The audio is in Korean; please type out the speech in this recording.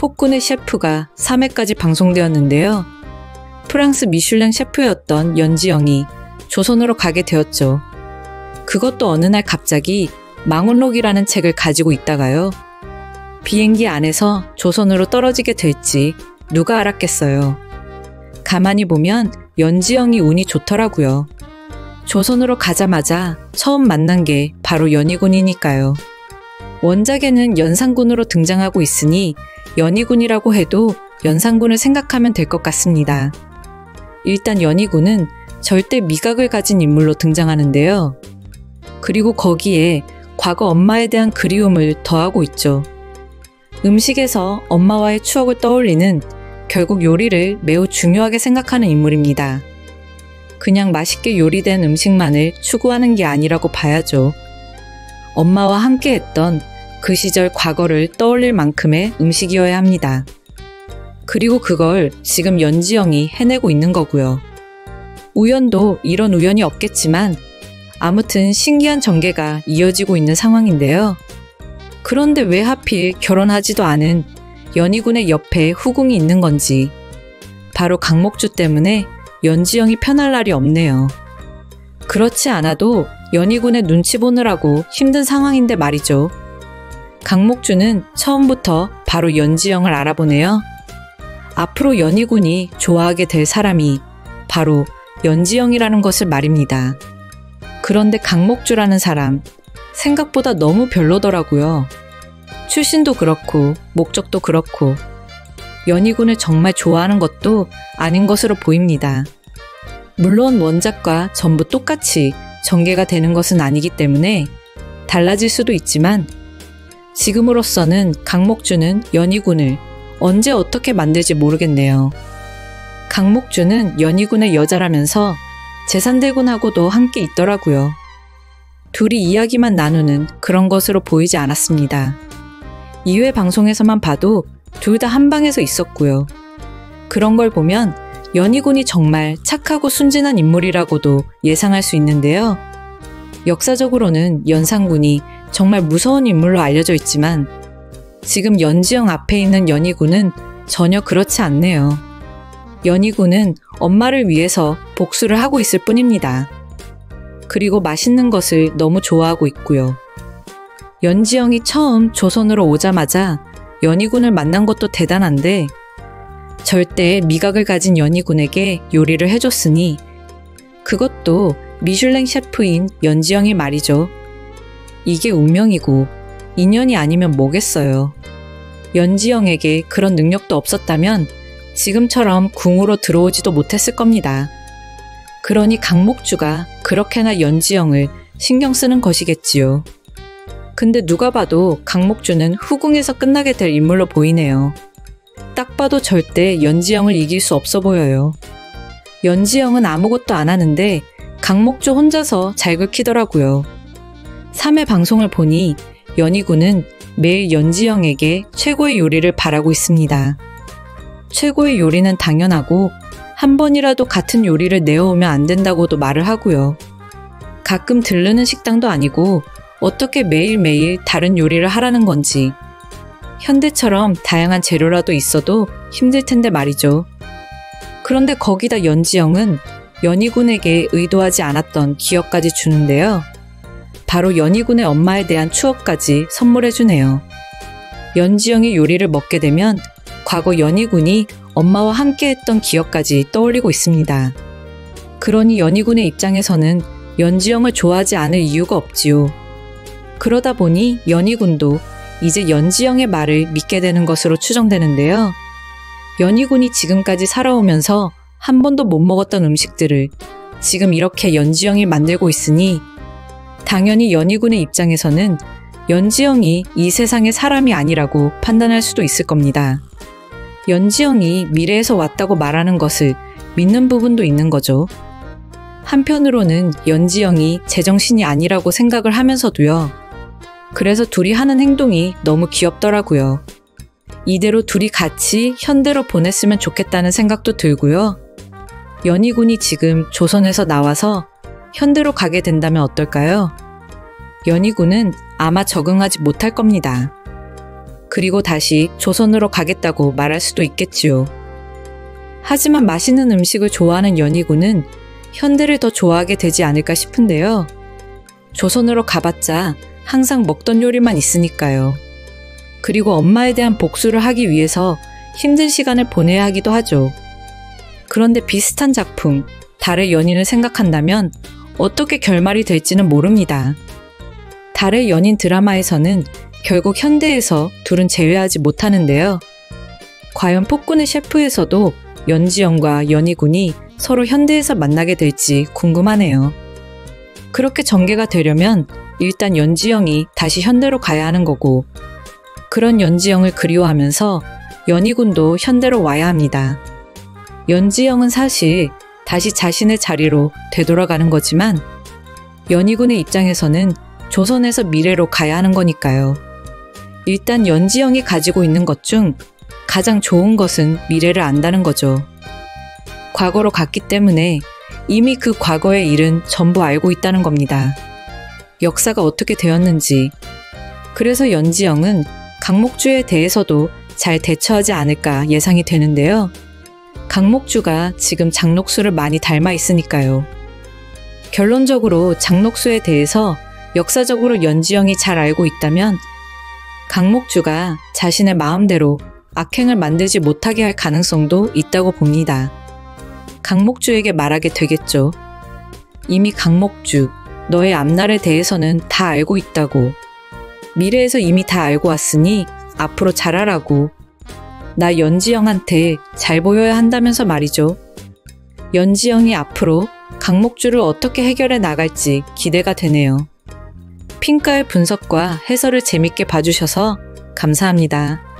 폭군의 셰프가 3회까지 방송되었는데요. 프랑스 미슐랭 셰프였던 연지영이 조선으로 가게 되었죠. 그것도 어느 날 갑자기 망원록이라는 책을 가지고 있다가요. 비행기 안에서 조선으로 떨어지게 될지 누가 알았겠어요. 가만히 보면 연지영이 운이 좋더라고요. 조선으로 가자마자 처음 만난 게 바로 연희군이니까요. 원작에는 연산군으로 등장하고 있으니 연희군이라고 해도 연산군을 생각하면 될 것 같습니다. 일단 연희군은 절대 미각을 가진 인물로 등장하는데요. 그리고 거기에 과거 엄마에 대한 그리움을 더하고 있죠. 음식에서 엄마와의 추억을 떠올리는 결국 요리를 매우 중요하게 생각하는 인물입니다. 그냥 맛있게 요리된 음식만을 추구하는 게 아니라고 봐야죠. 엄마와 함께 했던 그 시절 과거를 떠올릴 만큼의 음식이어야 합니다. 그리고 그걸 지금 연지영이 해내고 있는 거고요. 우연도 이런 우연이 없겠지만 아무튼 신기한 전개가 이어지고 있는 상황인데요. 그런데 왜 하필 결혼하지도 않은 연희군의 옆에 후궁이 있는 건지 바로 강목주 때문에 연지영이 편할 날이 없네요. 그렇지 않아도 연희군의 눈치 보느라고 힘든 상황인데 말이죠. 강목주는 처음부터 바로 연지영을 알아보네요. 앞으로 연희군이 좋아하게 될 사람이 바로 연지영이라는 것을 말입니다. 그런데 강목주라는 사람 생각보다 너무 별로더라고요. 출신도 그렇고 목적도 그렇고 연희군을 정말 좋아하는 것도 아닌 것으로 보입니다. 물론 원작과 전부 똑같이 전개가 되는 것은 아니기 때문에 달라질 수도 있지만 지금으로서는 강목주는 연희군을 언제 어떻게 만들지 모르겠네요. 강목주는 연희군의 여자라면서 제산대군하고도 함께 있더라고요. 둘이 이야기만 나누는 그런 것으로 보이지 않았습니다. 2회 방송에서만 봐도 둘 다 한 방에서 있었고요. 그런 걸 보면 연희군이 정말 착하고 순진한 인물이라고도 예상할 수 있는데요. 역사적으로는 연산군이 정말 무서운 인물로 알려져 있지만 지금 연지영 앞에 있는 연희군은 전혀 그렇지 않네요. 연희군은 엄마를 위해서 복수를 하고 있을 뿐입니다. 그리고 맛있는 것을 너무 좋아하고 있고요. 연지영이 처음 조선으로 오자마자 연희군을 만난 것도 대단한데 절대 미각을 가진 연희군에게 요리를 해줬으니 그것도 미슐랭 셰프인 연지영이 말이죠. 이게 운명이고 인연이 아니면 뭐겠어요. 연지영에게 그런 능력도 없었다면 지금처럼 궁으로 들어오지도 못했을 겁니다. 그러니 강목주가 그렇게나 연지영을 신경 쓰는 것이겠지요. 근데 누가 봐도 강목주는 후궁에서 끝나게 될 인물로 보이네요. 딱 봐도 절대 연지영을 이길 수 없어 보여요. 연지영은 아무것도 안 하는데 강목주 혼자서 잘 긁히더라고요. 3회 방송을 보니 연희군은 매일 연지영에게 최고의 요리를 바라고 있습니다. 최고의 요리는 당연하고 한 번이라도 같은 요리를 내어오면 안 된다고도 말을 하고요. 가끔 들르는 식당도 아니고 어떻게 매일매일 다른 요리를 하라는 건지. 현대처럼 다양한 재료라도 있어도 힘들 텐데 말이죠. 그런데 거기다 연지영은 연희군에게 의도하지 않았던 기억까지 주는데요. 바로 연희군의 엄마에 대한 추억까지 선물해주네요. 연지영이 요리를 먹게 되면 과거 연희군이 엄마와 함께했던 기억까지 떠올리고 있습니다. 그러니 연희군의 입장에서는 연지영을 좋아하지 않을 이유가 없지요. 그러다 보니 연희군도 이제 연지영의 말을 믿게 되는 것으로 추정되는데요. 연희군이 지금까지 살아오면서 한 번도 못 먹었던 음식들을 지금 이렇게 연지영이 만들고 있으니 당연히 연희군의 입장에서는 연지영이 이 세상의 사람이 아니라고 판단할 수도 있을 겁니다. 연지영이 미래에서 왔다고 말하는 것을 믿는 부분도 있는 거죠. 한편으로는 연지영이 제정신이 아니라고 생각을 하면서도요. 그래서 둘이 하는 행동이 너무 귀엽더라고요. 이대로 둘이 같이 현대로 보냈으면 좋겠다는 생각도 들고요. 연희군이 지금 조선에서 나와서 현대로 가게 된다면 어떨까요? 연희군은 아마 적응하지 못할 겁니다. 그리고 다시 조선으로 가겠다고 말할 수도 있겠지요. 하지만 맛있는 음식을 좋아하는 연희군은 현대를 더 좋아하게 되지 않을까 싶은데요. 조선으로 가봤자 항상 먹던 요리만 있으니까요. 그리고 엄마에 대한 복수를 하기 위해서 힘든 시간을 보내야 하기도 하죠. 그런데 비슷한 작품, 달의 연인을 생각한다면 어떻게 결말이 될지는 모릅니다. 달의 연인 드라마에서는 결국 현대에서 둘은 재회하지 못하는데요. 과연 폭군의 셰프에서도 연지영과 연희군이 서로 현대에서 만나게 될지 궁금하네요. 그렇게 전개가 되려면 일단 연지영이 다시 현대로 가야 하는 거고, 그런 연지영을 그리워하면서 연희군도 현대로 와야 합니다. 연지영은 사실 다시 자신의 자리로 되돌아가는 거지만 연희군의 입장에서는 조선에서 미래로 가야 하는 거니까요. 일단 연지영이 가지고 있는 것 중 가장 좋은 것은 미래를 안다는 거죠. 과거로 갔기 때문에 이미 그 과거의 일은 전부 알고 있다는 겁니다. 역사가 어떻게 되었는지. 그래서 연지영은 강목주에 대해서도 잘 대처하지 않을까 예상이 되는데요. 강목주가 지금 장록수를 많이 닮아 있으니까요. 결론적으로 장록수에 대해서 역사적으로 연지영이 잘 알고 있다면 강목주가 자신의 마음대로 악행을 만들지 못하게 할 가능성도 있다고 봅니다. 강목주에게 말하게 되겠죠. 이미 강목주, 너의 앞날에 대해서는 다 알고 있다고. 미래에서 이미 다 알고 왔으니 앞으로 잘하라고. 나 연지영한테 잘 보여야 한다면서 말이죠. 연지영이 앞으로 강목주를 어떻게 해결해 나갈지 기대가 되네요. 핑가의 분석과 해설을 재밌게 봐주셔서 감사합니다.